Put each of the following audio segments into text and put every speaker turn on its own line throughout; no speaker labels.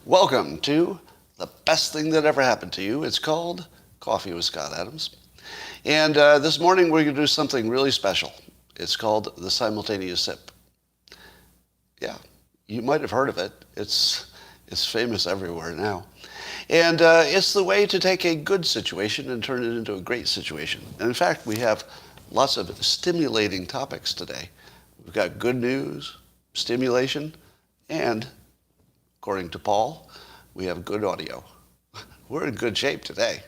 Welcome to the best thing that ever happened to you. It's called Coffee with Scott Adams. And this morning we're going to do something really special. It's called the Simultaneous Sip. Yeah, you might have heard of it. It's famous everywhere now. And it's the way to take a good situation and turn it into a great situation. And in fact, we have lots of stimulating topics today. We've got good news, stimulation, and according to Paul, we have good audio. We're in good shape today.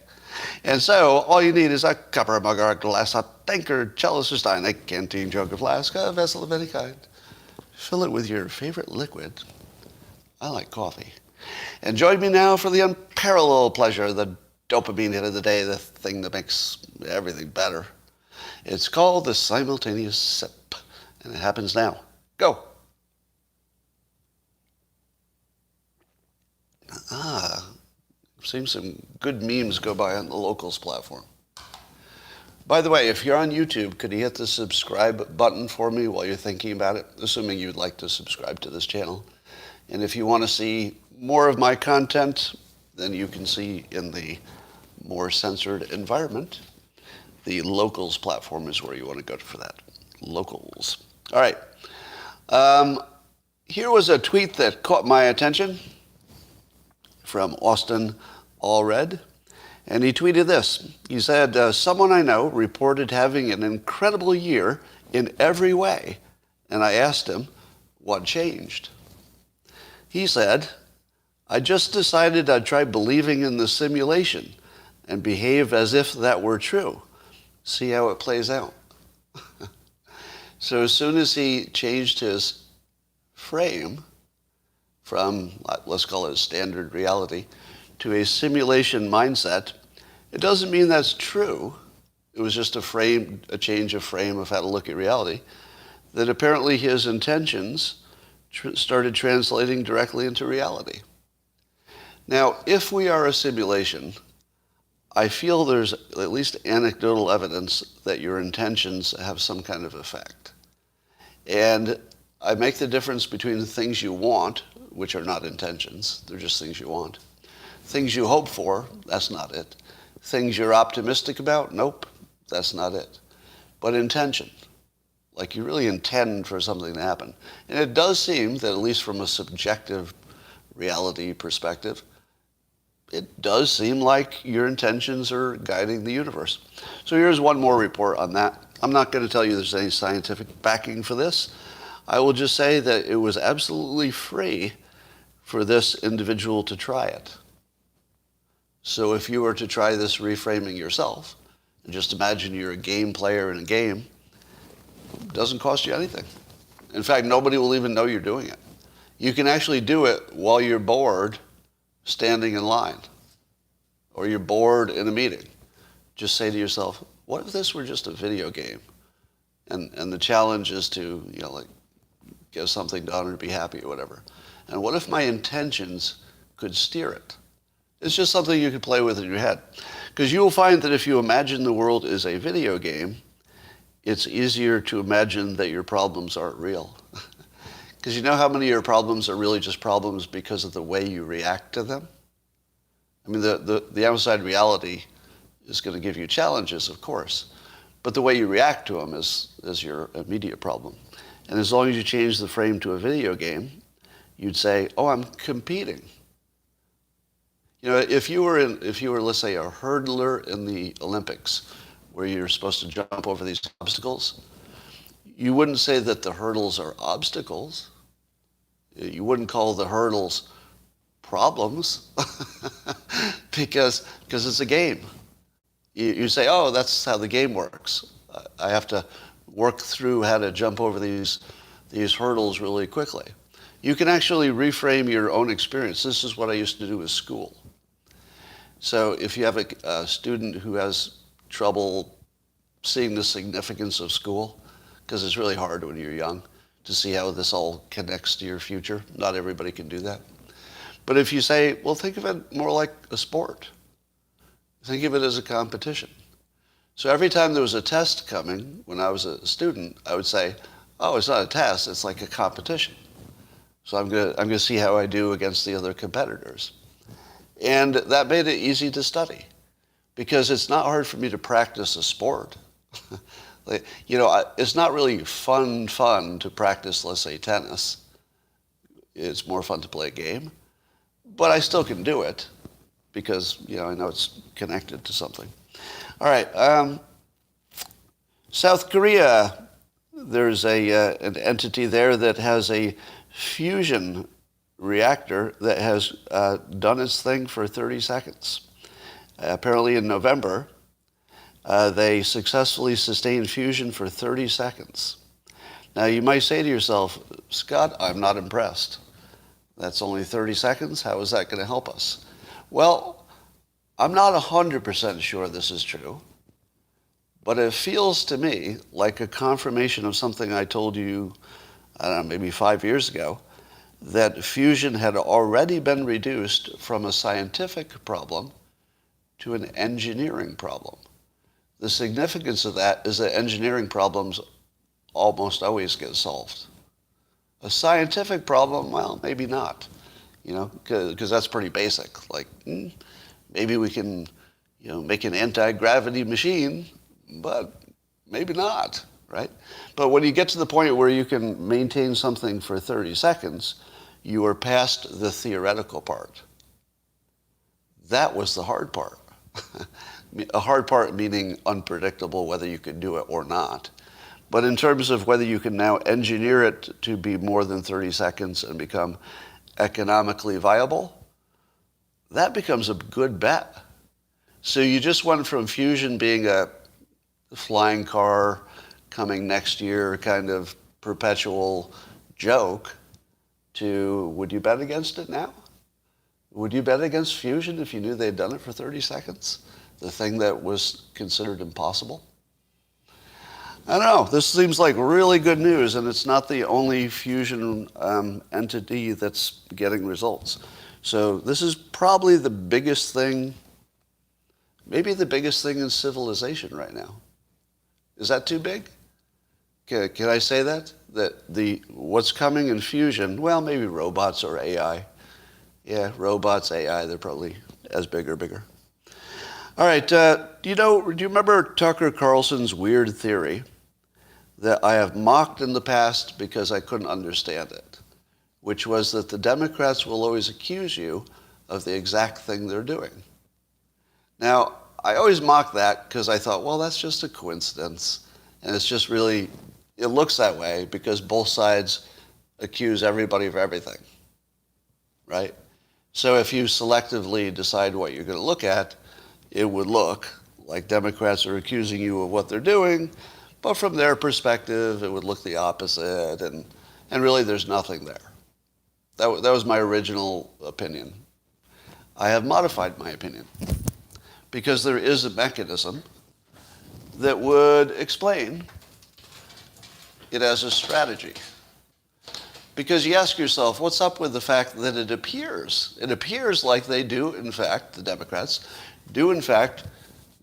And so all you need is a cup or a mug or a glass, a tankard, chalice or stein, a canteen, jug or flask, a vessel of any kind. Fill it with your favorite liquid. I like coffee. And join me now for the unparalleled pleasure, the dopamine hit of the day, the thing that makes everything better. It's called the Simultaneous Sip, and it happens now. Go. Seen some good memes go by on the Locals platform. By the way, if you're on YouTube, could you hit the subscribe button for me while you're thinking about it, assuming you'd like to subscribe to this channel. And if you want to see more of my content, then you can see in the more censored environment, the Locals platform is where you want to go for that. Locals. All right. Here was a tweet that caught my attention from Austin Allred, and he tweeted this. He said, someone I know reported having an incredible year in every way, and I asked him what changed. He said, I just decided I'd try believing in the simulation and behave as if that were true. See how it plays out. So as soon as he changed his frame from, let's call it standard reality, to a simulation mindset, it doesn't mean that's true. It was just a change of frame of how to look at reality, that apparently his intentions started translating directly into reality. Now, if we are a simulation, I feel there's at least anecdotal evidence that your intentions have some kind of effect. And I make the difference between the things you want, which are not intentions, they're just things you want. Things you hope for, that's not it. Things you're optimistic about, nope, that's not it. But intention, like you really intend for something to happen. And it does seem that, at least from a subjective reality perspective, it does seem like your intentions are guiding the universe. So here's one more report on that. I'm not going to tell you there's any scientific backing for this. I will just say that it was absolutely free for this individual to try it. So if you were to try this reframing yourself, and just imagine you're a game player in a game, it doesn't cost you anything. In fact, nobody will even know you're doing it. You can actually do it while you're bored standing in line, or you're bored in a meeting. Just say to yourself, what if this were just a video game? And the challenge is to, get something done or be happy or whatever. And what if my intentions could steer it? It's just something you could play with in your head. Because you will find that if you imagine the world is a video game, it's easier to imagine that your problems aren't real. Because you know how many of your problems are really just problems because of the way you react to them? I mean, the outside reality is going to give you challenges, of course. But the way you react to them is your immediate problem. And as long as you change the frame to a video game, you'd say, oh, I'm competing. If you were, let's say, a hurdler in the Olympics, where you're supposed to jump over these obstacles, you wouldn't say that the hurdles are obstacles. You wouldn't call the hurdles problems because it's a game. You say, oh, that's how the game works. I have to work through how to jump over these hurdles really quickly. You can actually reframe your own experience. This is what I used to do with school. So if you have a student who has trouble seeing the significance of school, because it's really hard when you're young to see how this all connects to your future. Not everybody can do that. But if you say, well, think of it more like a sport. Think of it as a competition. So every time there was a test coming, when I was a student, I would say, oh, it's not a test, it's like a competition. So I'm gonna see how I do against the other competitors. And that made it easy to study because it's not hard for me to practice a sport. It's not really fun to practice, let's say, tennis. It's more fun to play a game. But I still can do it because, I know it's connected to something. All right. South Korea, there's an entity there that has a fusion reactor that has done its thing for 30 seconds. Apparently in November, they successfully sustained fusion for 30 seconds. Now you might say to yourself, Scott, I'm not impressed. That's only 30 seconds. How is that going to help us? Well, I'm not 100% sure this is true, but it feels to me like a confirmation of something I told you, I don't know, maybe 5 years ago, that fusion had already been reduced from a scientific problem to an engineering problem. The significance of that is that engineering problems almost always get solved. A scientific problem, well, maybe not, because that's pretty basic. Like, maybe we can, make an anti-gravity machine, but maybe not, right? But when you get to the point where you can maintain something for 30 seconds, you are past the theoretical part. That was the hard part. A hard part meaning unpredictable, whether you could do it or not. But in terms of whether you can now engineer it to be more than 30 seconds and become economically viable, that becomes a good bet. So you just went from fusion being a flying car coming next year kind of perpetual joke to, would you bet against it now? Would you bet against fusion if you knew they'd done it for 30 seconds? The thing that was considered impossible? I don't know. This seems like really good news, and it's not the only fusion entity that's getting results. So this is probably the biggest thing, maybe the biggest thing in civilization right now. Is that too big? Can I say that? That what's coming in fusion, well, maybe robots or AI. Yeah, robots, AI, they're probably as big or bigger. All right, do you remember Tucker Carlson's weird theory that I have mocked in the past because I couldn't understand it, which was that the Democrats will always accuse you of the exact thing they're doing. Now, I always mocked that because I thought, well, that's just a coincidence. And it's just really, it looks that way because both sides accuse everybody of everything, right? So if you selectively decide what you're going to look at, it would look like Democrats are accusing you of what they're doing, but from their perspective, it would look the opposite, and really there's nothing there. That was my original opinion. I have modified my opinion because there is a mechanism that would explain it as a strategy. Because you ask yourself, what's up with the fact that it appears like they do, in fact, the Democrats, do in fact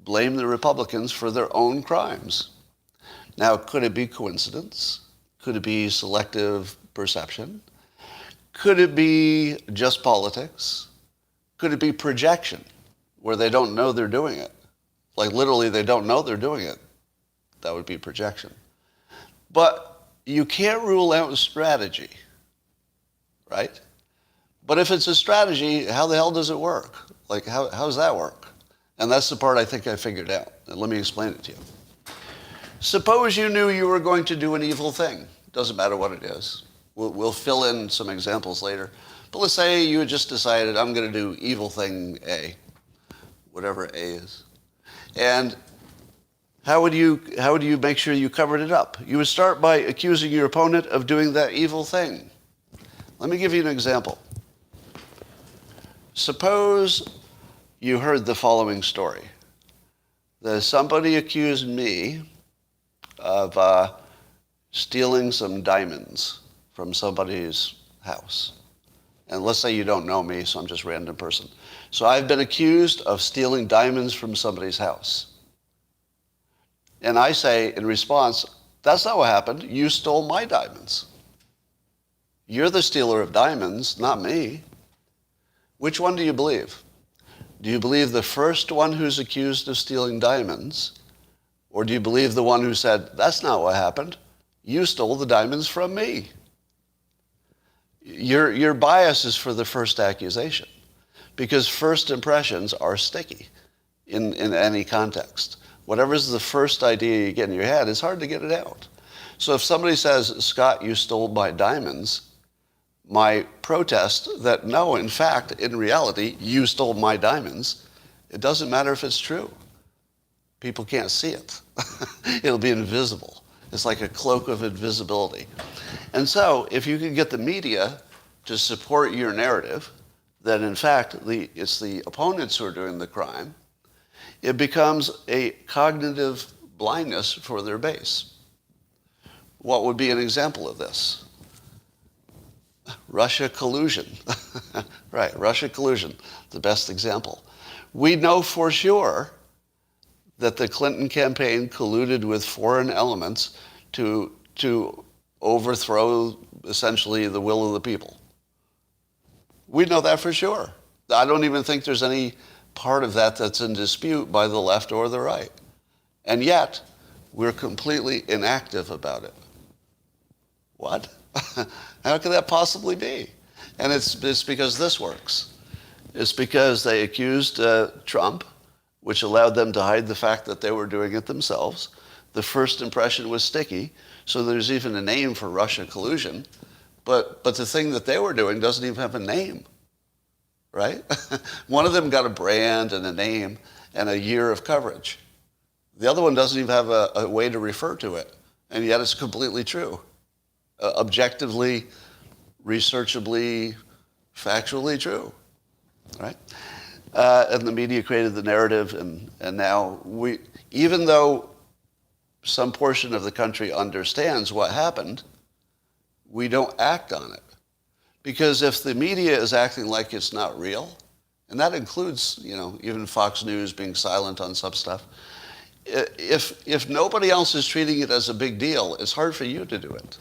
blame the Republicans for their own crimes. Now, could it be coincidence? Could it be selective perception? Could it be just politics? Could it be projection, where they don't know they're doing it? Like literally they don't know they're doing it. That would be projection. But you can't rule out a strategy, right? But if it's a strategy, how the hell does it work? Like, how does that work? And that's the part I think I figured out. And let me explain it to you. Suppose you knew you were going to do an evil thing. Doesn't matter what it is. We'll fill in some examples later. But let's say you had just decided, I'm going to do evil thing A, whatever A is. And how would you make sure you covered it up? You would start by accusing your opponent of doing that evil thing. Let me give you an example. Suppose you heard the following story. That somebody accused me of stealing some diamonds from somebody's house. And let's say you don't know me, so I'm just a random person. So I've been accused of stealing diamonds from somebody's house. And I say in response, that's not what happened. You stole my diamonds. You're the stealer of diamonds, not me. Which one do you believe? Do you believe the first one who's accused of stealing diamonds? Or do you believe the one who said, that's not what happened. You stole the diamonds from me. Your bias is for the first accusation, because first impressions are sticky in any context. Whatever's the first idea you get in your head, it's hard to get it out. So if somebody says, Scott, you stole my diamonds, my protest that no, in fact, in reality, you stole my diamonds, it doesn't matter if it's true. People can't see it. It'll be invisible. It's like a cloak of invisibility. And so if you can get the media to support your narrative, that in fact it's the opponents who are doing the crime, it becomes a cognitive blindness for their base. What would be an example of this? Russia collusion. Right, Russia collusion, the best example. We know for sure that the Clinton campaign colluded with foreign elements to overthrow essentially the will of the people. We know that for sure. I don't even think there's any part of that that's in dispute by the left or the right. And yet, we're completely inactive about it. What? How could that possibly be? And it's because this works. It's because they accused Trump, which allowed them to hide the fact that they were doing it themselves. The first impression was sticky, so there's even a name for Russia collusion. But the thing that they were doing doesn't even have a name, right? One of them got a brand and a name and a year of coverage. The other one doesn't even have a way to refer to it, and yet it's completely true. Objectively, researchably, factually true, right? And the media created the narrative, and now even though some portion of the country understands what happened, we don't act on it. Because if the media is acting like it's not real, and that includes, even Fox News being silent on some stuff, if nobody else is treating it as a big deal, it's hard for you to do it.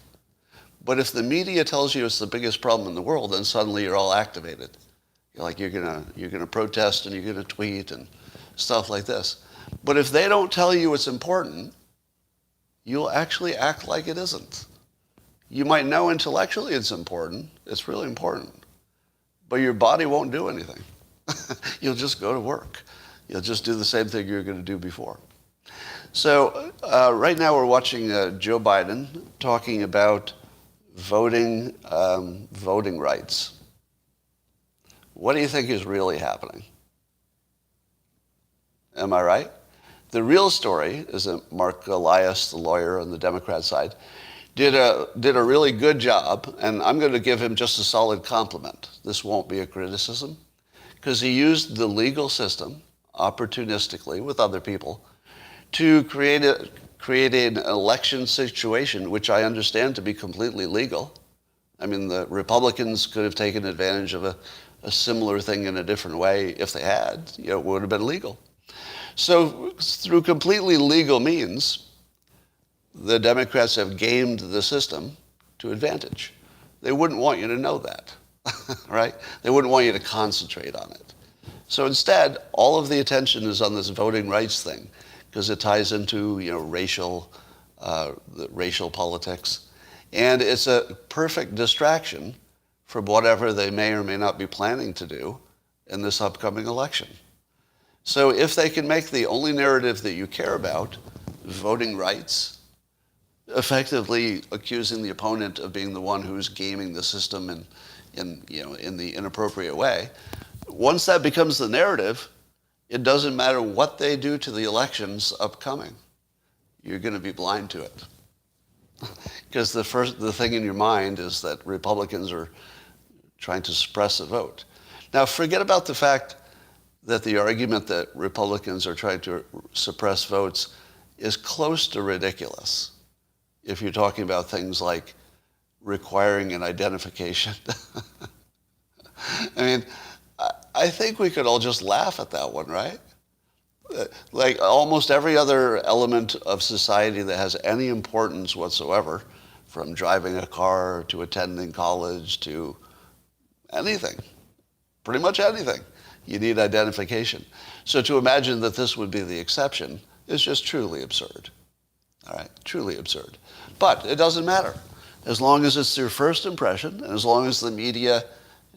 But if the media tells you it's the biggest problem in the world, then suddenly you're all activated. You're gonna protest and you're gonna tweet and stuff like this. But if they don't tell you it's important, you'll actually act like it isn't. You might know intellectually it's important. It's really important. But your body won't do anything. You'll just go to work. You'll just do the same thing you were going to do before. So right now we're watching Joe Biden talking about voting rights. What do you think is really happening? Am I right? The real story is that Mark Elias, the lawyer on the Democrat side, did a really good job, and I'm going to give him just a solid compliment. This won't be a criticism, because he used the legal system opportunistically with other people to create an election situation, which I understand to be completely legal. I mean, the Republicans could have taken advantage of a similar thing in a different way if they had. It would have been legal. So through completely legal means, the Democrats have gamed the system to advantage. They wouldn't want you to know that, right? They wouldn't want you to concentrate on it. So instead, all of the attention is on this voting rights thing, because it ties into racial politics, and it's a perfect distraction from whatever they may or may not be planning to do in this upcoming election. So if they can make the only narrative that you care about, voting rights, effectively accusing the opponent of being the one who's gaming the system in the inappropriate way, once that becomes the narrative, it doesn't matter what they do to the elections upcoming. You're going to be blind to it. Because the thing in your mind is that Republicans are trying to suppress the vote. Now, forget about the fact that the argument that Republicans are trying to suppress votes is close to ridiculous if you're talking about things like requiring an identification. I mean, I think we could all just laugh at that one, right? Like almost every other element of society that has any importance whatsoever, from driving a car to attending college to anything, pretty much anything. You need identification. So to imagine that this would be the exception is just truly absurd. All right, truly absurd. But it doesn't matter. As long as it's your first impression, and as long as the media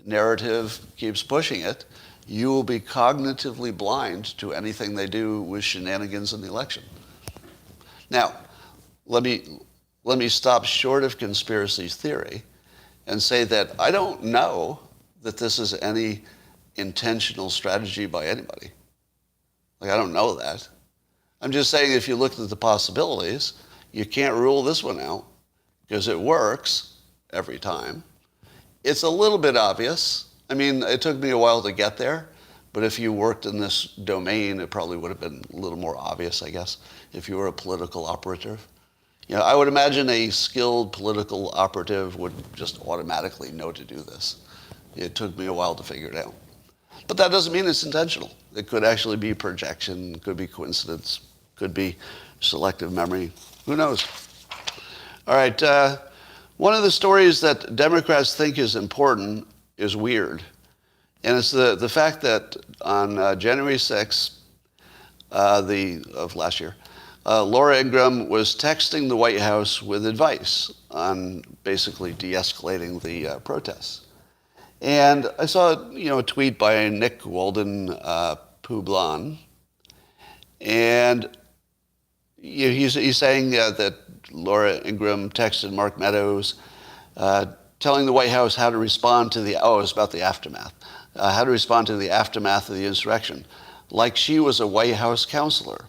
narrative keeps pushing it, you will be cognitively blind to anything they do with shenanigans in the election. Now, let me stop short of conspiracy theory and say that I don't know that this is any intentional strategy by anybody. Like, I don't know that. I'm just saying if you looked at the possibilities, you can't rule this one out because it works every time. It's a little bit obvious. I mean, it took me a while to get there, but if you worked in this domain, it probably would have been a little more obvious, I guess, if you were a political operative. You know, I would imagine a skilled political operative would just automatically know to do this. It took me a while to figure it out. But that doesn't mean it's intentional. It could actually be projection, could be coincidence, could be selective memory. Who knows? All right. One of the stories that Democrats think is important is weird. And it's the fact that on January 6th of last year, Laura Ingraham was texting the White House with advice on basically de-escalating the protests. And I saw, a tweet by Nick Walden Poublan, and he's saying that Laura Ingraham texted Mark Meadows, telling the White House how to respond to it was about the aftermath, how to respond to the aftermath of the insurrection, like she was a White House counselor.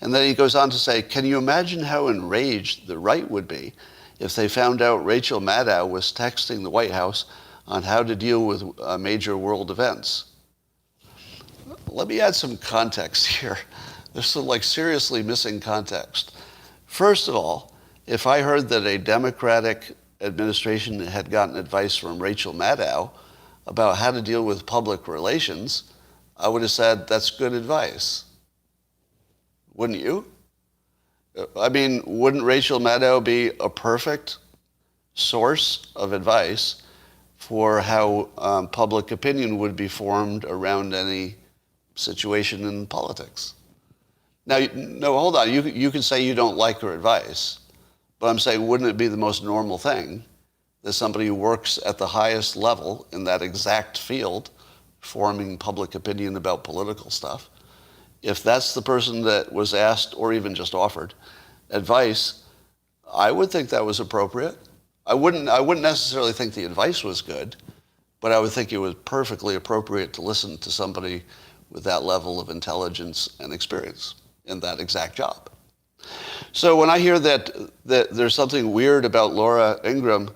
And then he goes on to say, can you imagine how enraged the right would be if they found out Rachel Maddow was texting the White House on how to deal with major world events? Let me add some context here. There's some seriously missing context. First of all, if I heard that a Democratic administration had gotten advice from Rachel Maddow about how to deal with public relations, I would have said, that's good advice. Wouldn't you? I mean, wouldn't Rachel Maddow be a perfect source of advice for how public opinion would be formed around any situation in politics? Now, no, hold on. You can say you don't like her advice, but I'm saying, wouldn't it be the most normal thing that somebody who works at the highest level in that exact field, forming public opinion about political stuff, if that's the person that was asked or even just offered advice, I would think that was appropriate. I wouldn't necessarily think the advice was good, but I would think it was perfectly appropriate to listen to somebody with that level of intelligence and experience in that exact job. So when I hear that there's something weird about Laura Ingraham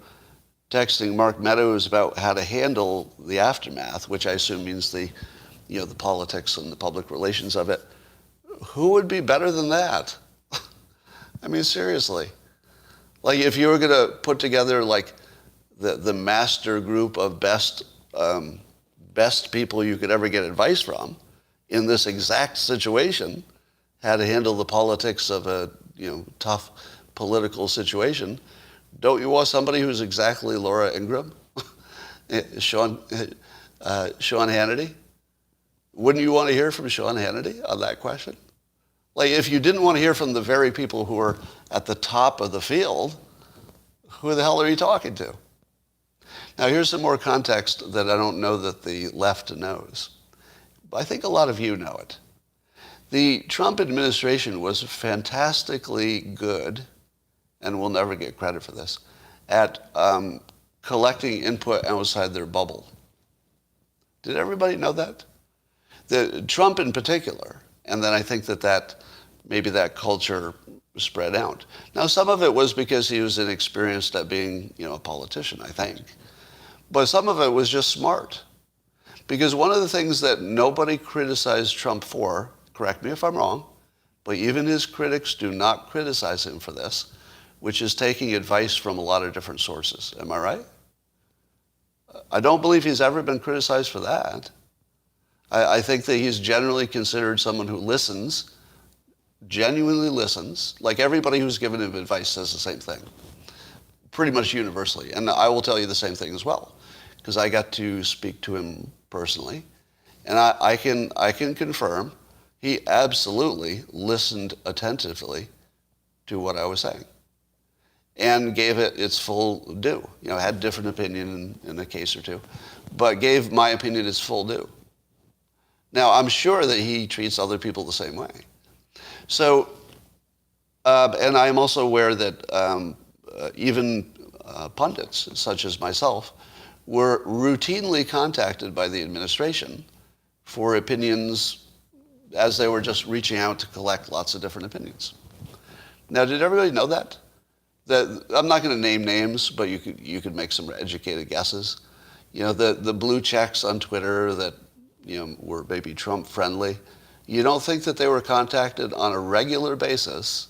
texting Mark Meadows about how to handle the aftermath, which I assume means the politics and the public relations of it, who would be better than that? I mean, seriously. If you were going to put together the master group of best people you could ever get advice from in this exact situation, how to handle the politics of a tough political situation, don't you want somebody who's exactly Laura Ingraham? Sean Hannity? Wouldn't you want to hear from Sean Hannity on that question? If you didn't want to hear from the very people who are at the top of the field, who the hell are you talking to? Now, here's some more context that I don't know that the left knows. I think a lot of you know it. The Trump administration was fantastically good, and will never get credit for this, at collecting input outside their bubble. Did everybody know that? Trump in particular, and then I think that maybe that culture spread out. Now, some of it was because he was inexperienced at being, a politician, I think. But some of it was just smart. Because one of the things that nobody criticized Trump for, correct me if I'm wrong, but even his critics do not criticize him for this, which is taking advice from a lot of different sources. Am I right? I don't believe he's ever been criticized for that. I think that he's generally considered someone who listens, genuinely listens, like everybody who's given him advice says the same thing. pretty much universally. And I will tell you the same thing as well, because I got to speak to him personally. And I can confirm he absolutely listened attentively to what I was saying and gave it its full due. You know, had a different opinion in a case or two, but gave my opinion its full due. Now, I'm sure that he treats other people the same way. So, and I'm also aware that even pundits, such as myself, were routinely contacted by the administration for opinions as they were just reaching out to collect lots of different opinions. Now, did everybody know that? That I'm not going to name names, but you could make some educated guesses. You know, the blue checks on Twitter that, you know, were maybe Trump friendly. You don't think that they were contacted on a regular basis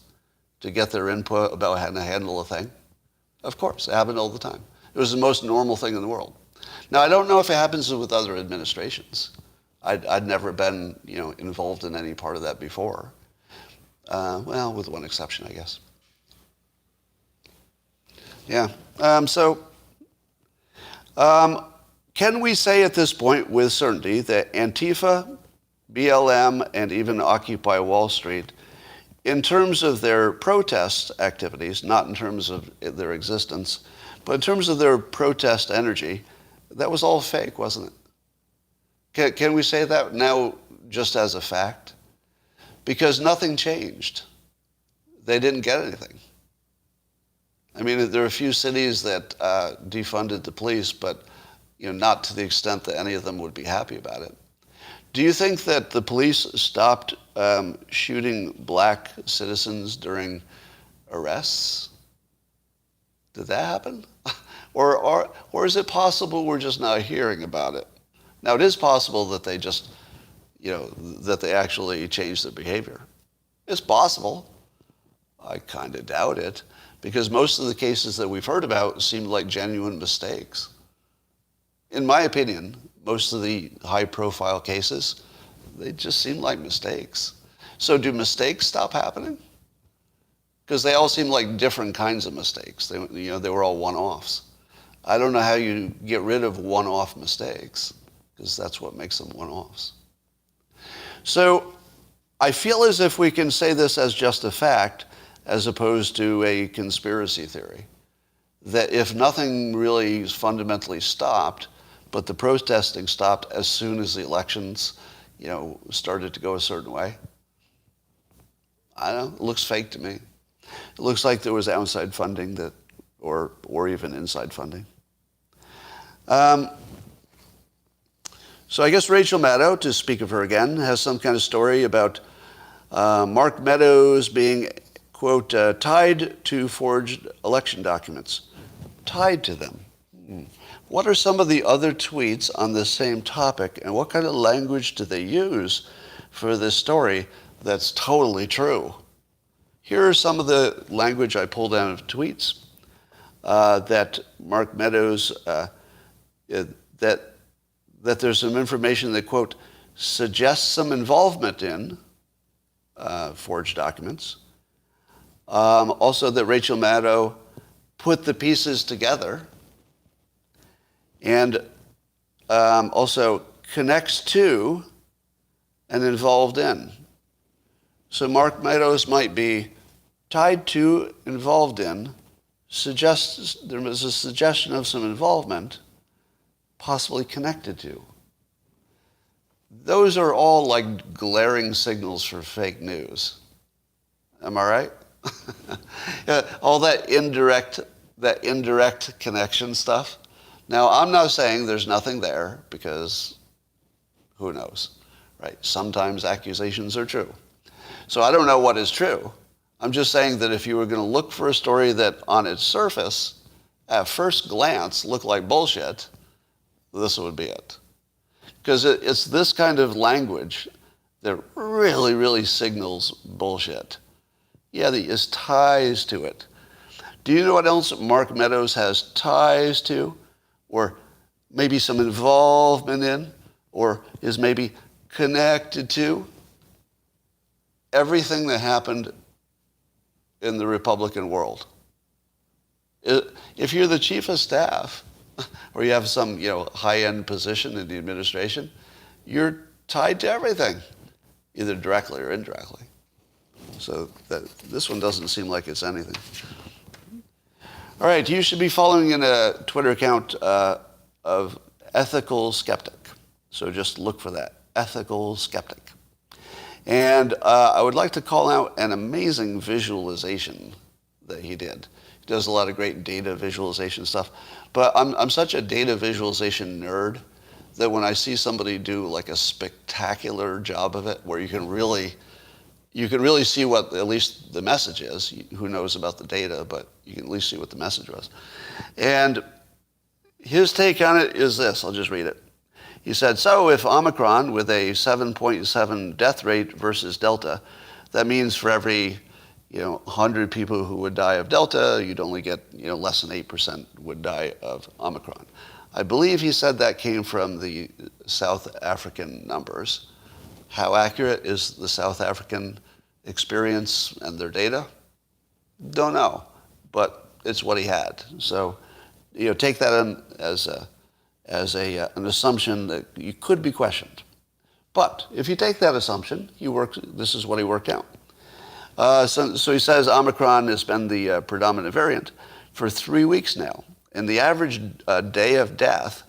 to get their input about how to handle a thing? Of course, it happened all the time. It was the most normal thing in the world. Now, I don't know if it happens with other administrations. I'd never been, you know, involved in any part of that before. Well, with one exception, I guess. Yeah. Can we say at this point with certainty that Antifa, BLM, and even Occupy Wall Street, in terms of their protest activities, not in terms of their existence, but in terms of their protest energy, that was all fake, wasn't it? Can we say that now just as a fact? Because nothing changed. They didn't get anything. I mean, there are a few cities that defunded the police, but not to the extent that any of them would be happy about it. Do you think that the police stopped shooting black citizens during arrests? Did that happen? Or is it possible we're just not hearing about it? Now, it is possible that they just, that they actually changed their behavior. It's possible. I kind of doubt it, because most of the cases that we've heard about seem like genuine mistakes. In my opinion, most of the high-profile cases, they just seem like mistakes. So do mistakes stop happening? Because they all seem like different kinds of mistakes. They were all one-offs. I don't know how you get rid of one-off mistakes, because that's what makes them one-offs. So I feel as if we can say this as just a fact, as opposed to a conspiracy theory, that if nothing really fundamentally stopped, but the protesting stopped as soon as the elections, started to go a certain way. I don't know, it looks fake to me. It looks like there was outside funding or even inside funding. So I guess Rachel Maddow, to speak of her again, has some kind of story about Mark Meadows being, quote, tied to forged election documents. Tied to them. What are some of the other tweets on this same topic, and what kind of language do they use for this story that's totally true? Here are some of the language I pulled out of tweets that Mark Meadows, that there's some information that, quote, suggests some involvement in forged documents. Also that Rachel Maddow put the pieces together, and also connects to and involved in. So Mark Meadows might be tied to, involved in, there was a suggestion of some involvement, possibly connected to. Those are all like glaring signals for fake news. Am I right? All that indirect connection stuff. Now, I'm not saying there's nothing there, because who knows, right? Sometimes accusations are true. So I don't know what is true. I'm just saying that if you were going to look for a story that on its surface, at first glance, looked like bullshit, this would be it. Because it's this kind of language that really, really signals bullshit. Yeah, there's ties to it. Do you know what else Mark Meadows has ties to? Or maybe some involvement in? Or is maybe connected to? Everything that happened in the Republican world. If you're the chief of staff, or you have some high-end position in the administration, you're tied to everything, either directly or indirectly. So this one doesn't seem like it's anything. All right, you should be following in a Twitter account of Ethical Skeptic. So just look for that, Ethical Skeptic. And I would like to call out an amazing visualization that he did. He does a lot of great data visualization stuff. But I'm such a data visualization nerd that when I see somebody do like a spectacular job of it, where you can really see what at least the message is. Who knows about the data, but you can at least see what the message was. And his take on it is this. I'll just read it. He said, so if Omicron with a 7.7 death rate versus Delta, that means for every 100 people who would die of Delta, you'd only get less than 8% would die of Omicron. I believe he said that came from the South African numbers. How accurate is the South African experience and their data? Don't know, but it's what he had. So, take that in as an assumption that you could be questioned. But if you take that assumption, this is what he worked out. So he says Omicron has been the predominant variant for 3 weeks now, and the average day of death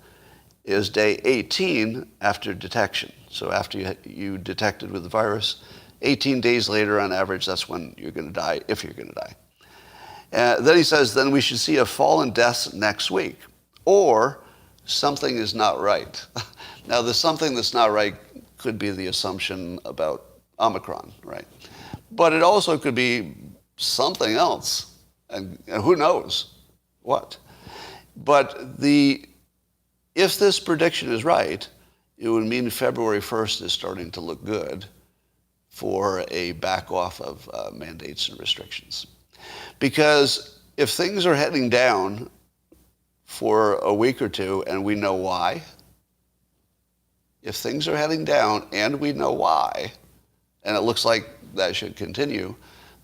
is day 18 after detection. So after you detected with the virus, 18 days later on average, that's when you're going to die, if you're going to die. Then he says, then we should see a fall in deaths next week, or something is not right. Now, the something that's not right could be the assumption about Omicron, right? But it also could be something else, and who knows what. But if this prediction is right, it would mean February 1st is starting to look good for a back off of mandates and restrictions. Because if things are heading down for a week or two and we know why, if things are heading down and we know why, and it looks like that should continue,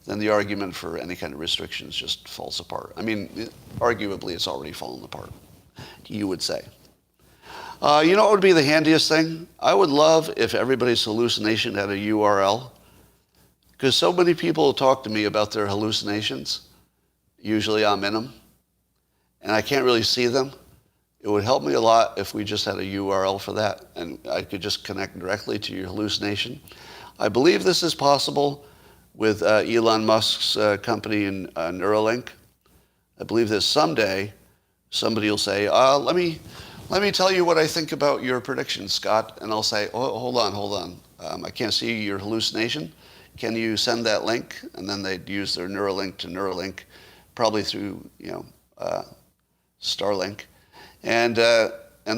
then the argument for any kind of restrictions just falls apart. I mean, arguably it's already fallen apart, you would say. You know what would be the handiest thing? I would love if everybody's hallucination had a URL, because so many people talk to me about their hallucinations. Usually I'm in them, and I can't really see them. It would help me a lot if we just had a URL for that, and I could just connect directly to your hallucination. I believe this is possible with Elon Musk's company in Neuralink. I believe that someday somebody will say, let me tell you what I think about your prediction, Scott. And I'll say, oh, hold on. I can't see your hallucination. Can you send that link? And then they'd use their Neuralink to Neuralink, probably through Starlink. And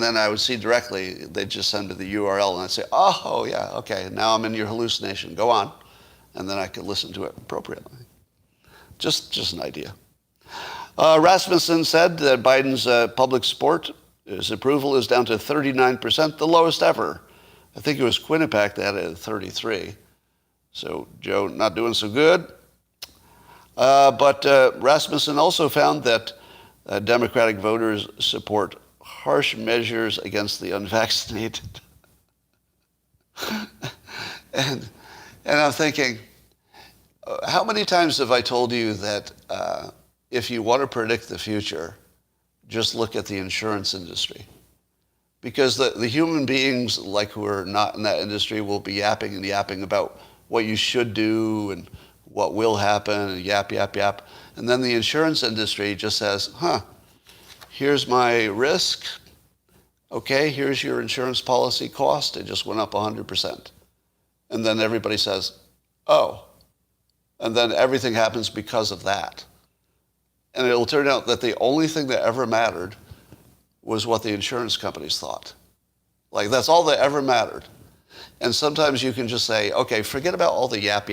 then I would see directly, they'd just send me the URL, and I'd say, oh, yeah, okay, now I'm in your hallucination. Go on. And then I could listen to it appropriately. Just an idea. Rasmussen said that Biden's public support, his approval is down to 39%, the lowest ever. I think it was Quinnipiac that had it at 33. So Joe not doing so good. But Rasmussen also found that Democratic voters support harsh measures against the unvaccinated. and I'm thinking, how many times have I told you that if you want to predict the future, just look at the insurance industry? Because the human beings, like who are not in that industry, will be yapping and yapping about what you should do and what will happen, and yap. And then the insurance industry just says, here's my risk. Okay, here's your insurance policy cost. It just went up 100%. And then everybody says, oh. And then everything happens because of that. And it'll turn out that the only thing that ever mattered was what the insurance companies thought. Like, that's all that ever mattered. And sometimes you can just say, okay, forget about all the yap.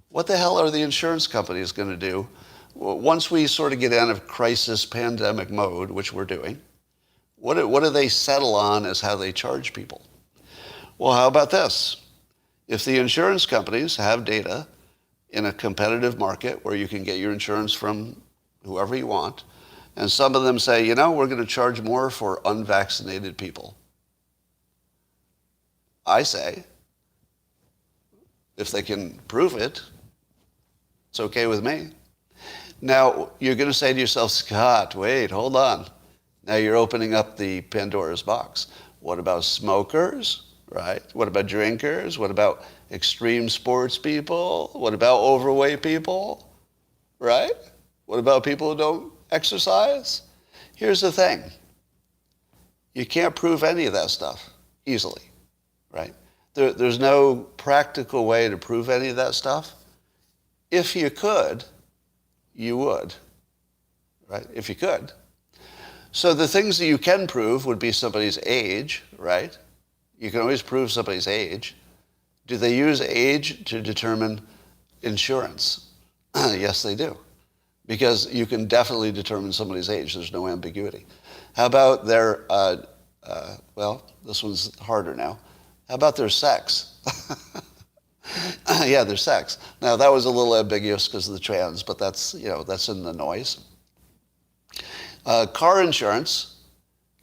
What the hell are the insurance companies going to do once we sort of get out of crisis pandemic mode, which we're doing? What do they settle on as how they charge people? Well, how about this? If the insurance companies have data in a competitive market where you can get your insurance from whoever you want, and some of them say, we're going to charge more for unvaccinated people. I say, if they can prove it, it's okay with me. Now, you're going to say to yourself, Scott, wait, hold on. Now you're opening up the Pandora's box. What about smokers, right? What about drinkers? What about extreme sports people? What about overweight people, right? What about people who don't exercise? Here's the thing. You can't prove any of that stuff easily, right? There's no practical way to prove any of that stuff. If you could, you would, right? If you could. So the things that you can prove would be somebody's age, right? You can always prove somebody's age. Do they use age to determine insurance? Yes, they do. Because you can definitely determine somebody's age. There's no ambiguity. How about their, well, this one's harder now. How about their sex? Yeah, their sex. Now, that was a little ambiguous because of the trans, but that's, that's in the noise. Car insurance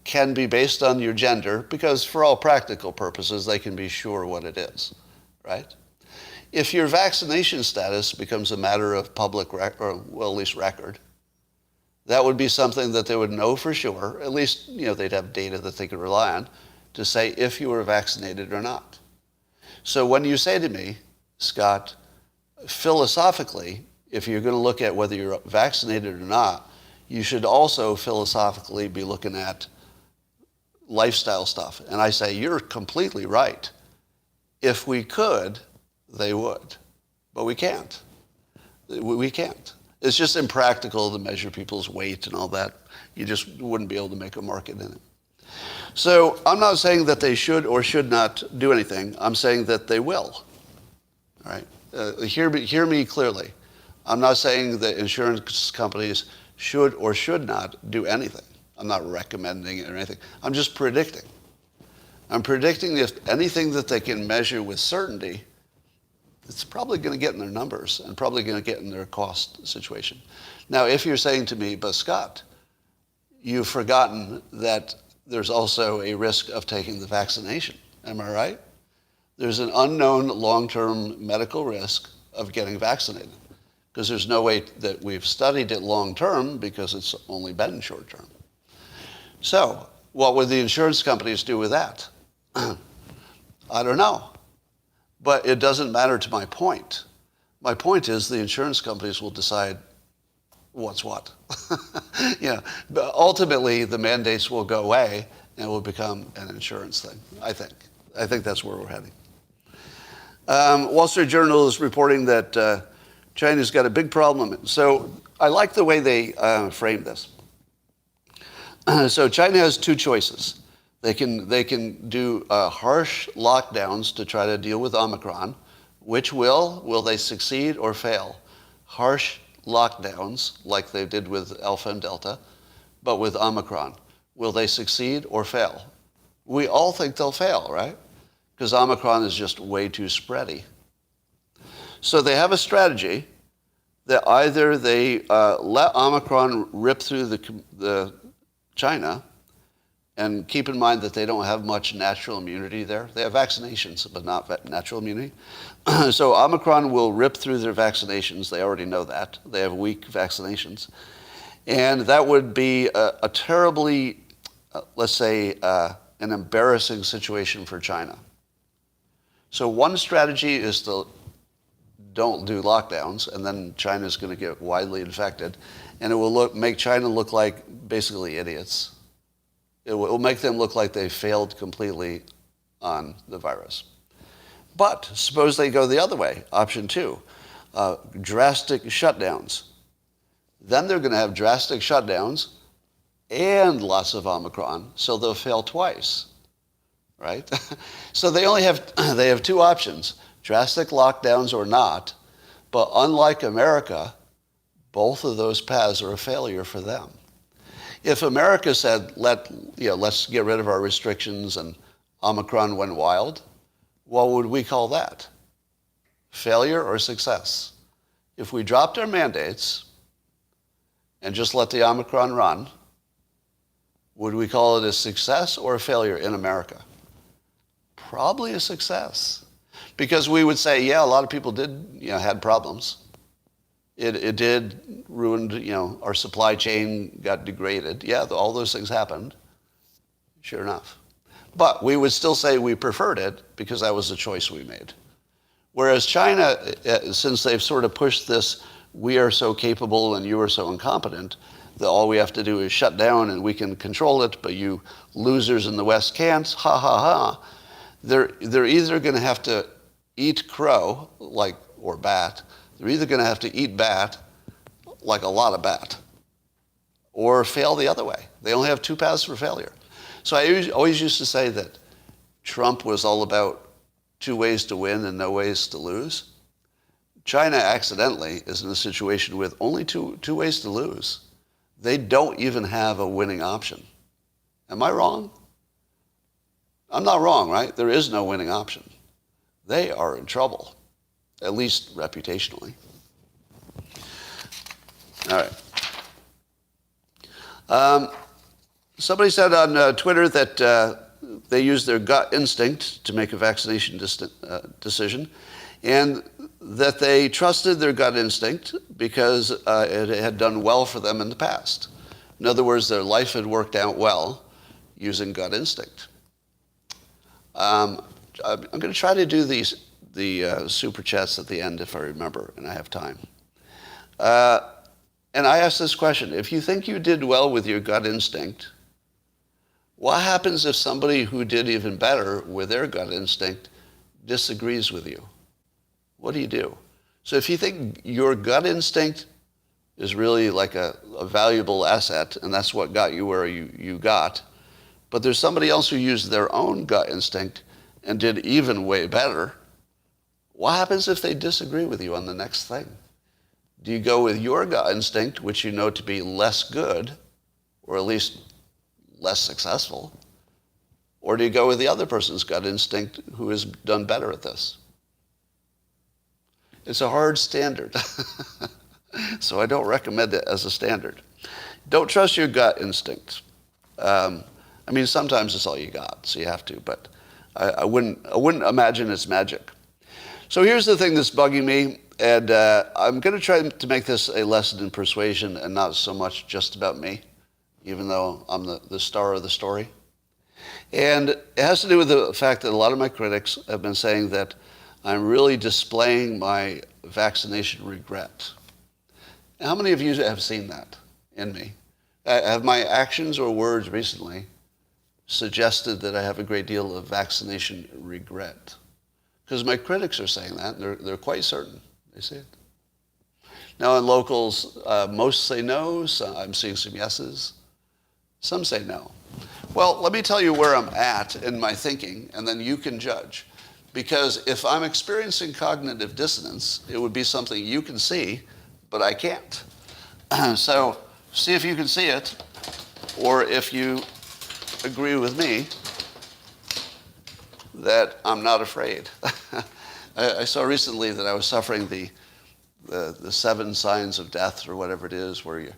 can be based on your gender because for all practical purposes, they can be sure what it is, right? If your vaccination status becomes a matter of public record, or well, at least record, that would be something that they would know for sure. At least, they'd have data that they could rely on to say if you were vaccinated or not. So when you say to me, Scott, philosophically, if you're going to look at whether you're vaccinated or not, you should also philosophically be looking at lifestyle stuff. And I say, you're completely right. If we could, they would. But we can't. We can't. It's just impractical to measure people's weight and all that. You just wouldn't be able to make a market in it. So I'm not saying that they should or should not do anything. I'm saying that they will. All right? Hear me clearly. I'm not saying that insurance companies should or should not do anything. I'm not recommending it or anything. I'm just predicting. I'm predicting if anything that they can measure with certainty, it's probably going to get in their numbers and probably going to get in their cost situation. Now, if you're saying to me, but Scott, you've forgotten that there's also a risk of taking the vaccination. Am I right? There's an unknown long-term medical risk of getting vaccinated because there's no way that we've studied it long-term because it's only been short-term. So what would the insurance companies do with that? I don't know. But it doesn't matter to my point. My point is the insurance companies will decide what's what. But ultimately, the mandates will go away and it will become an insurance thing, I think. I think that's where we're heading. Wall Street Journal is reporting that China's got a big problem. So I like the way they frame this. So China has two choices. They can do harsh lockdowns to try to deal with Omicron. Which will they succeed or fail? Harsh lockdowns, like they did with Alpha and Delta, but with Omicron. Will they succeed or fail? We all think they'll fail, right? Because Omicron is just way too spready. So they have a strategy that either they let Omicron rip through the China, and keep in mind that they don't have much natural immunity there. They have vaccinations, but not natural immunity. So Omicron will rip through their vaccinations. They already know that. They have weak vaccinations. And that would be a terribly, let's say, an embarrassing situation for China. So one strategy is to don't do lockdowns, and then China's going to get widely infected. And it will make China look like basically idiots. It will make them look like they failed completely on the virus. But suppose they go the other way, option two, drastic shutdowns. Then they're going to have drastic shutdowns and lots of Omicron, so they'll fail twice, right? So they have two options, drastic lockdowns or not. But unlike America, both of those paths are a failure for them. If America said, let's get rid of our restrictions and Omicron went wild, what would we call that? Failure or success? If we dropped our mandates and just let the Omicron run, would we call it a success or a failure in America? Probably a success. Because we would say, yeah, a lot of people did, had problems. It did ruin, our supply chain got degraded. Yeah, all those things happened. Sure enough. But we would still say we preferred it because that was the choice we made. Whereas China, since they've sort of pushed this, we are so capable and you are so incompetent, that all we have to do is shut down and we can control it, but you losers in the West can't, ha ha ha. They're either going to have to eat crow, or bat. They're either going to have to eat bat, like a lot of bat, or fail the other way. They only have two paths for failure. So I always used to say that Trump was all about two ways to win and no ways to lose. China accidentally is in a situation with only two ways to lose. They don't even have a winning option. Am I wrong? I'm not wrong, right? There is no winning option. They are in trouble, at least reputationally. All right. Somebody said on Twitter that they use their gut instinct to make a vaccination decision, and that they trusted their gut instinct because it had done well for them in the past. In other words, their life had worked out well using gut instinct. I'm going to try to do the super chats at the end if I remember and I have time. And I asked this question: if you think you did well with your gut instinct, what happens if somebody who did even better with their gut instinct disagrees with you? What do you do? So if you think your gut instinct is really like a valuable asset, and that's what got you where you got, but there's somebody else who used their own gut instinct and did even way better, what happens if they disagree with you on the next thing? Do you go with your gut instinct, which you know to be less good, or at least less successful, or do you go with the other person's gut instinct who has done better at this? It's a hard standard, so I don't recommend it as a standard. Don't trust your gut instinct. Sometimes it's all you got, so you have to, but I wouldn't imagine it's magic. So here's the thing that's bugging me, and I'm going to try to make this a lesson in persuasion and not so much just about me, even though I'm the star of the story. And it has to do with the fact that a lot of my critics have been saying that I'm really displaying my vaccination regret. How many of you have seen that in me? Have my actions or words recently suggested that I have a great deal of vaccination regret? Because my critics are saying that, and they're quite certain. They say it. Now in locals, most say no. I'm seeing some yeses. Some say no. Well, let me tell you where I'm at in my thinking, and then you can judge. Because if I'm experiencing cognitive dissonance, it would be something you can see, but I can't. So see if you can see it, or if you agree with me that I'm not afraid. I saw recently that I was suffering the 7 signs of death, or whatever it is, where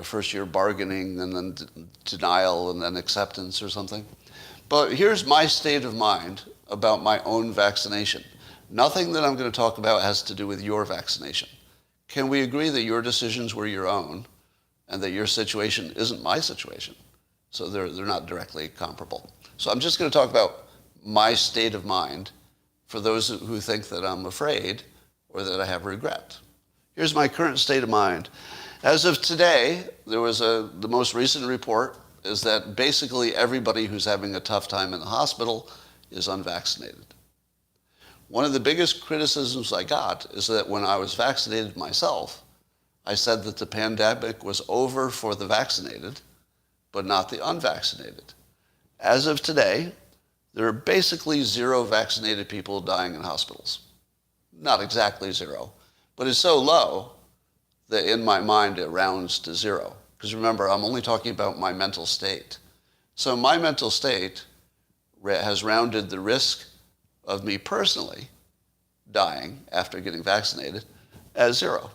first you're bargaining, and then denial, and then acceptance or something. But here's my state of mind about my own vaccination. Nothing that I'm going to talk about has to do with your vaccination. Can we agree that your decisions were your own and that your situation isn't my situation? So they're not directly comparable. So I'm just going to talk about my state of mind for those who think that I'm afraid or that I have regret. Here's my current state of mind. As of today, there was the most recent report is that basically everybody who's having a tough time in the hospital is unvaccinated. One of the biggest criticisms I got is that when I was vaccinated myself, I said that the pandemic was over for the vaccinated, but not the unvaccinated. As of today, there are basically 0 vaccinated people dying in hospitals. Not exactly 0, but it's so low that in my mind it rounds to 0. Because remember, I'm only talking about my mental state. So my mental state has rounded the risk of me personally dying after getting vaccinated as 0.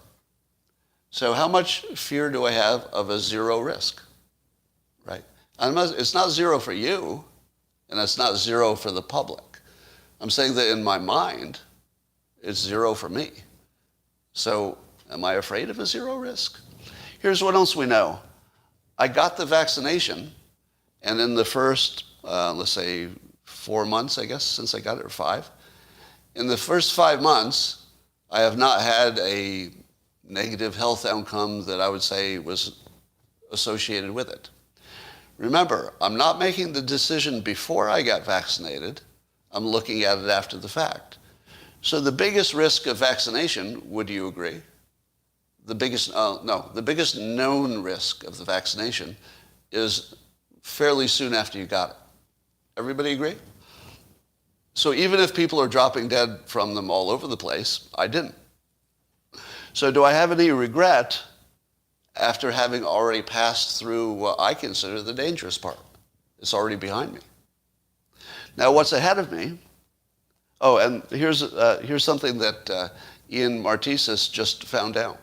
So how much fear do I have of a zero risk, right? It's not zero for you, and it's not zero for the public. I'm saying that in my mind, it's zero for me. So am I afraid of a zero risk? Here's what else we know. I got the vaccination, and in the first, let's say, 4 months, I guess, since I got it, or 5. In the first 5 months, I have not had a negative health outcome that I would say was associated with it. Remember, I'm not making the decision before I got vaccinated. I'm looking at it after the fact. So the biggest risk of vaccination, would you agree? The biggest known risk of the vaccination is fairly soon after you got it. Everybody agree? So even if people are dropping dead from them all over the place, I didn't. So do I have any regret after having already passed through what I consider the dangerous part? It's already behind me. Now what's ahead of me? Oh, and here's something that Ian Martisis just found out.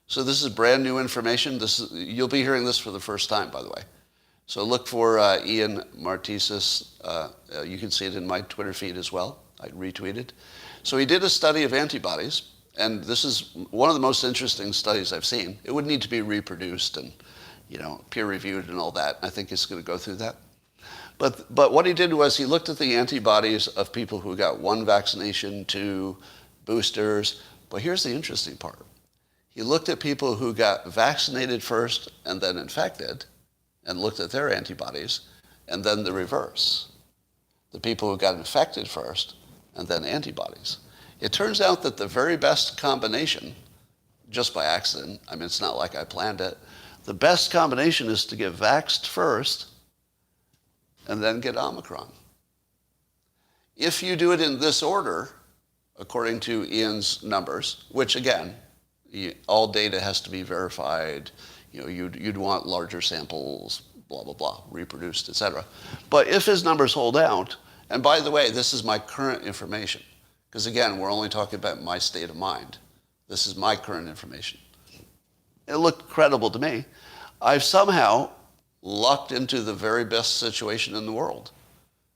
So this is brand new information. You'll be hearing this for the first time, by the way. So look for Ian Martisis. You can see it in my Twitter feed as well. I retweeted. So he did a study of antibodies, and this is one of the most interesting studies I've seen. It would need to be reproduced and, peer-reviewed and all that. I think it's going to go through that. But what he did was he looked at the antibodies of people who got 1 vaccination, 2 boosters. But here's the interesting part. He looked at people who got vaccinated first and then infected, and looked at their antibodies, and then the reverse. The people who got infected first, and then antibodies. It turns out that the very best combination, just by accident, it's not like I planned it, the best combination is to get vaxxed first, and then get Omicron. If you do it in this order, according to Ian's numbers, which again, all data has to be verified, you'd want larger samples, blah, blah, blah, reproduced, etc. But if his numbers hold out, and by the way, this is my current information, because again, we're only talking about my state of mind. This is my current information. It looked credible to me. I've somehow lucked into the very best situation in the world.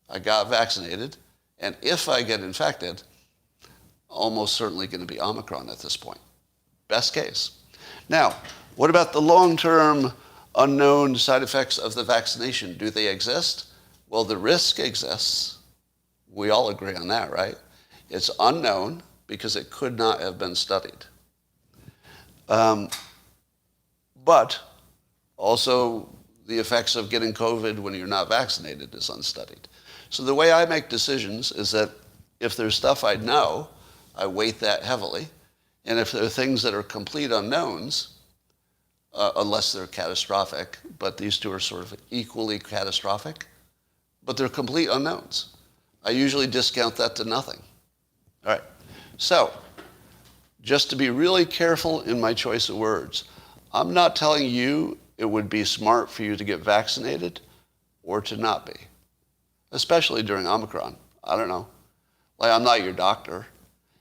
I got vaccinated, and if I get infected, almost certainly going to be Omicron at this point. Best case. Now, what about the long-term unknown side effects of the vaccination? Do they exist? Well, the risk exists. We all agree on that, right? It's unknown because it could not have been studied. But also the effects of getting COVID when you're not vaccinated is unstudied. So the way I make decisions is that if there's stuff I know, I weight that heavily. And if there are things that are complete unknowns, unless they're catastrophic, but these two are sort of equally catastrophic, but they're complete unknowns, I usually discount that to nothing. All right. So just to be really careful in my choice of words, I'm not telling you it would be smart for you to get vaccinated or to not be, especially during Omicron. I don't know. I'm not your doctor.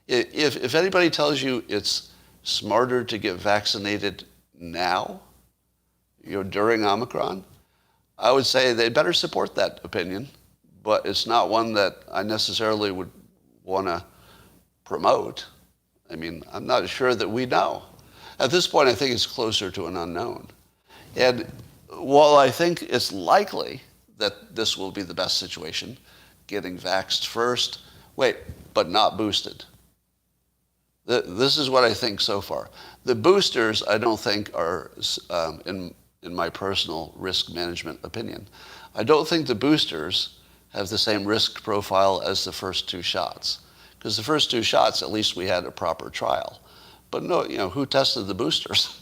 If anybody tells you it's smarter to get vaccinated now, during Omicron, I would say they better support that opinion, but it's not one that I necessarily would want to promote. I'm not sure that we know. At this point, I think it's closer to an unknown. And while I think it's likely that this will be the best situation, getting vaxxed first, but not boosted. This is what I think so far. The boosters, I don't think are, in my personal risk management opinion, I don't think the boosters have the same risk profile as the first 2 shots. Because the first 2 shots, at least we had a proper trial. But no, who tested the boosters?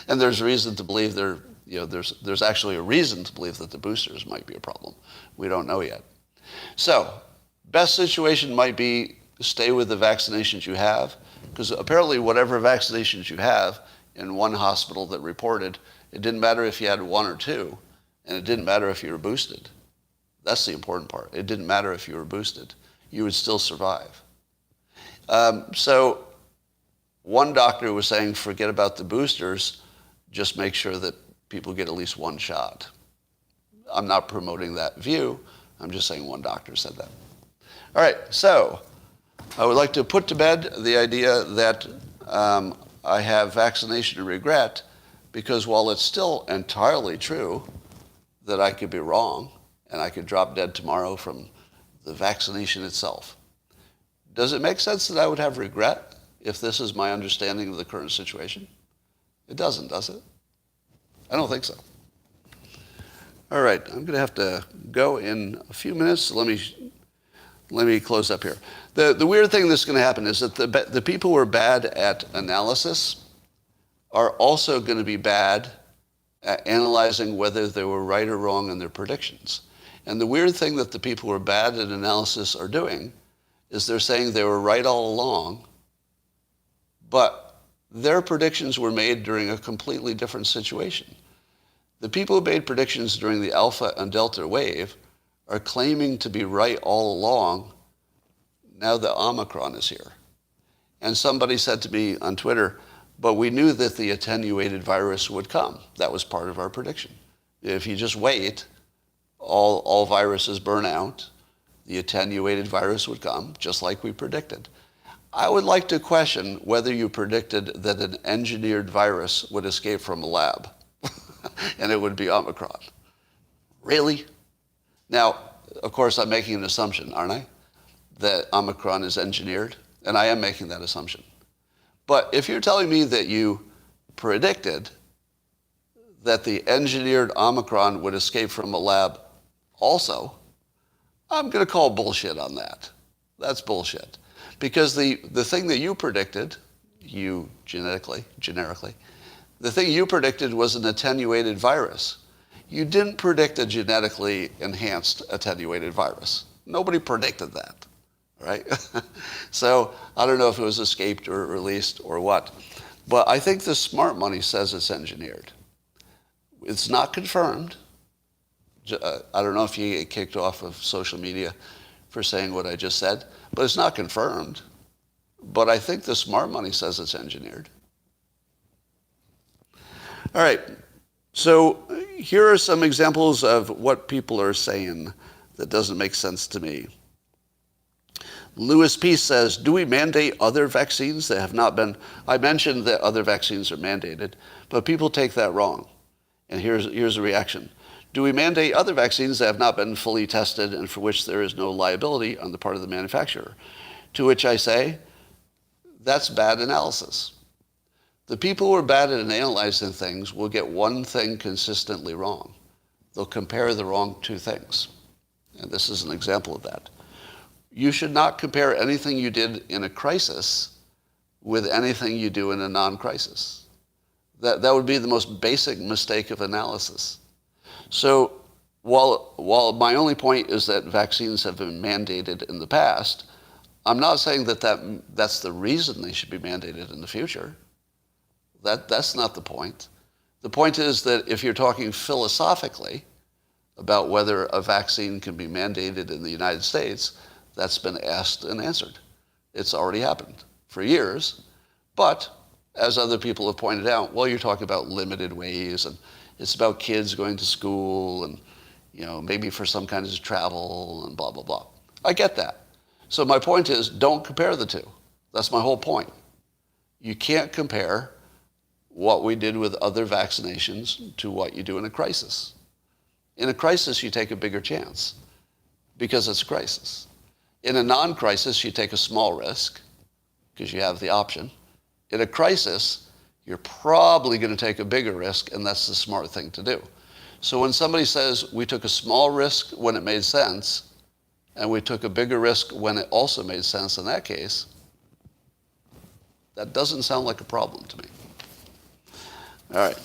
And there's reason to believe there's actually a reason to believe that the boosters might be a problem. We don't know yet. So, best situation might be stay with the vaccinations you have, because apparently whatever vaccinations you have in one hospital that reported, it didn't matter if you had 1 or 2, and it didn't matter if you were boosted. That's the important part. It didn't matter if you were boosted. You would still survive. So one doctor was saying, forget about the boosters, just make sure that people get at least one shot. I'm not promoting that view. I'm just saying one doctor said that. All right, so I would like to put to bed the idea that I have vaccination regret, because while it's still entirely true that I could be wrong and I could drop dead tomorrow from the vaccination itself, does it make sense that I would have regret if this is my understanding of the current situation? It doesn't, does it? I don't think so. All right, I'm going to have to go in a few minutes. Let me close up here. The weird thing that's going to happen is that the people who are bad at analysis are also going to be bad at analyzing whether they were right or wrong in their predictions. And the weird thing that the people who are bad at analysis are doing is they're saying they were right all along, but their predictions were made during a completely different situation. The people who made predictions during the Alpha and Delta wave are claiming to be right all along now that Omicron is here. And somebody said to me on Twitter, but we knew that the attenuated virus would come. That was part of our prediction. If you just wait, all viruses burn out, the attenuated virus would come, just like we predicted. I would like to question whether you predicted that an engineered virus would escape from a lab and it would be Omicron. Really? Now, of course, I'm making an assumption, aren't I? That Omicron is engineered, and I am making that assumption. But if you're telling me that you predicted that the engineered Omicron would escape from a lab also, I'm going to call bullshit on that. That's bullshit. Because the thing that you predicted, generically, the thing you predicted was an attenuated virus. You didn't predict a genetically enhanced attenuated virus. Nobody predicted that, right? So I don't know if it was escaped or released or what. But I think the smart money says it's engineered. It's not confirmed. I don't know if you get kicked off of social media for saying what I just said, but it's not confirmed. But I think the smart money says it's engineered. All right, so here are some examples of what people are saying that doesn't make sense to me. Lewis Peace says, do we mandate other vaccines that have not been... I mentioned that other vaccines are mandated, but people take that wrong. And here's a reaction. Do we mandate other vaccines that have not been fully tested and for which there is no liability on the part of the manufacturer? To which I say, that's bad analysis. The people who are bad at analyzing things will get one thing consistently wrong. They'll compare the wrong two things. And this is an example of that. You should not compare anything you did in a crisis with anything you do in a non-crisis. That would be the most basic mistake of analysis. So while my only point is that vaccines have been mandated in the past, I'm not saying that's the reason they should be mandated in the future. That's not the point. The point is that if you're talking philosophically about whether a vaccine can be mandated in the United States, that's been asked and answered. It's already happened for years. But as other people have pointed out, well, you're talking about limited ways, and it's about kids going to school and, maybe for some kind of travel and blah, blah, blah. I get that. So my point is, don't compare the two. That's my whole point. You can't compare what we did with other vaccinations to what you do in a crisis. In a crisis, you take a bigger chance because it's a crisis. In a non-crisis, you take a small risk because you have the option. In a crisis, you're probably going to take a bigger risk, and that's the smart thing to do. So when somebody says we took a small risk when it made sense, and we took a bigger risk when it also made sense in that case, that doesn't sound like a problem to me. All right.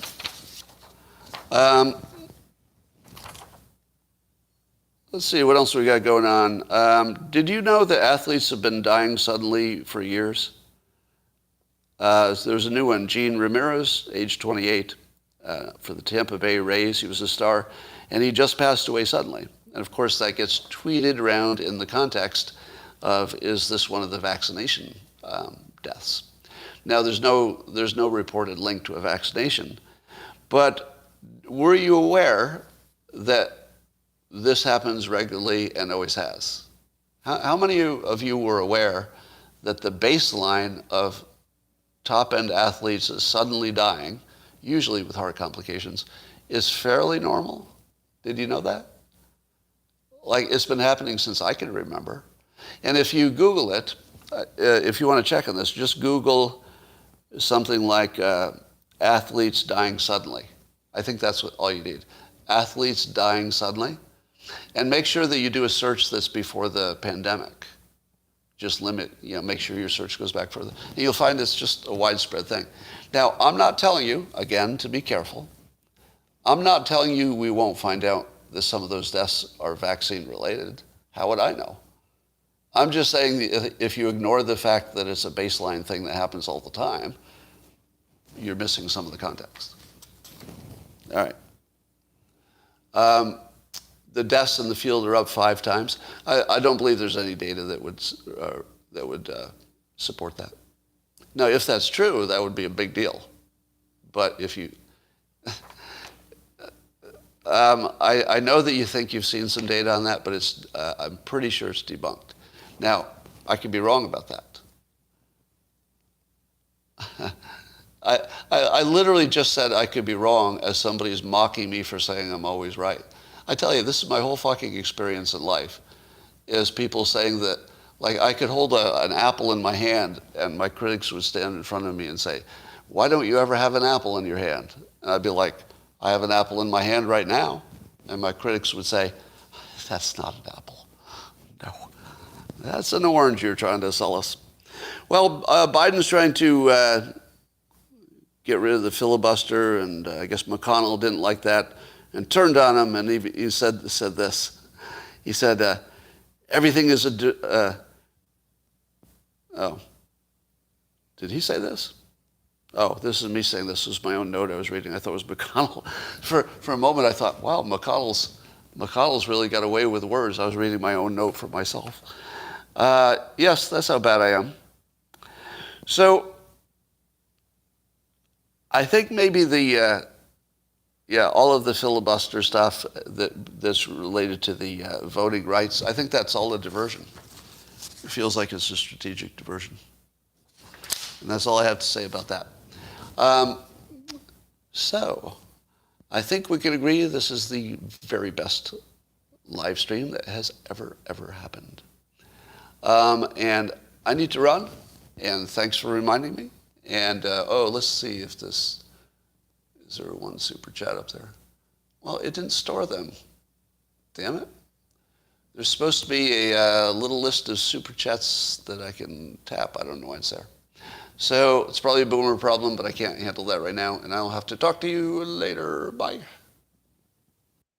Let's see, what else we got going on? Did you know that athletes have been dying suddenly for years? There's a new one, Gene Ramirez, age 28, for the Tampa Bay Rays. He was a star, and he just passed away suddenly. And of course, that gets tweeted around in the context of, is this one of the vaccination deaths? Now, there's no reported link to a vaccination, but were you aware that this happens regularly and always has? How many of you were aware that the baseline of top-end athletes is suddenly dying, usually with heart complications, is fairly normal? Did you know that? Like, it's been happening since I can remember. And if you Google it, if you want to check on this, just Google something like athletes dying suddenly. I think that's all you need. Athletes dying suddenly. And make sure that you do a search that's before the pandemic. Just make sure your search goes back further. And you'll find it's just a widespread thing. Now, I'm not telling you, again, to be careful, I'm not telling you we won't find out that some of those deaths are vaccine related. How would I know? I'm just saying if you ignore the fact that it's a baseline thing that happens all the time, you're missing some of the context. All right. The deaths in the field are up 5 times. I don't believe there's any data that would support that. Now, if that's true, that would be a big deal. But if you... I know that you think you've seen some data on that, but I'm pretty sure it's debunked. Now, I could be wrong about that. I literally just said I could be wrong as somebody is mocking me for saying I'm always right. I tell you, this is my whole fucking experience in life, is people saying that, like, I could hold an apple in my hand and my critics would stand in front of me and say, why don't you ever have an apple in your hand? And I'd be like, I have an apple in my hand right now. And my critics would say, that's not an apple. No, that's an orange you're trying to sell us. Well, Biden's trying to get rid of the filibuster, and I guess McConnell didn't like that and turned on him, and he said this. He said, everything is oh, did he say this? Oh, this is me saying this. This was my own note I was reading. I thought it was McConnell. For a moment, I thought, wow, McConnell's really got away with words. I was reading my own note for myself. Yes, that's how bad I am. So I think maybe all of the filibuster stuff that's related to the voting rights, I think that's all a diversion. It feels like it's a strategic diversion. And that's all I have to say about that. So I think we can agree this is the very best live stream that has ever happened. And I need to run, and thanks for reminding me. And, let's see if this... Is there one super chat up there? Well, it didn't store them. Damn it. There's supposed to be a little list of super chats that I can tap. I don't know why it's there. So it's probably a boomer problem, but I can't handle that right now. And I'll have to talk to you later. Bye.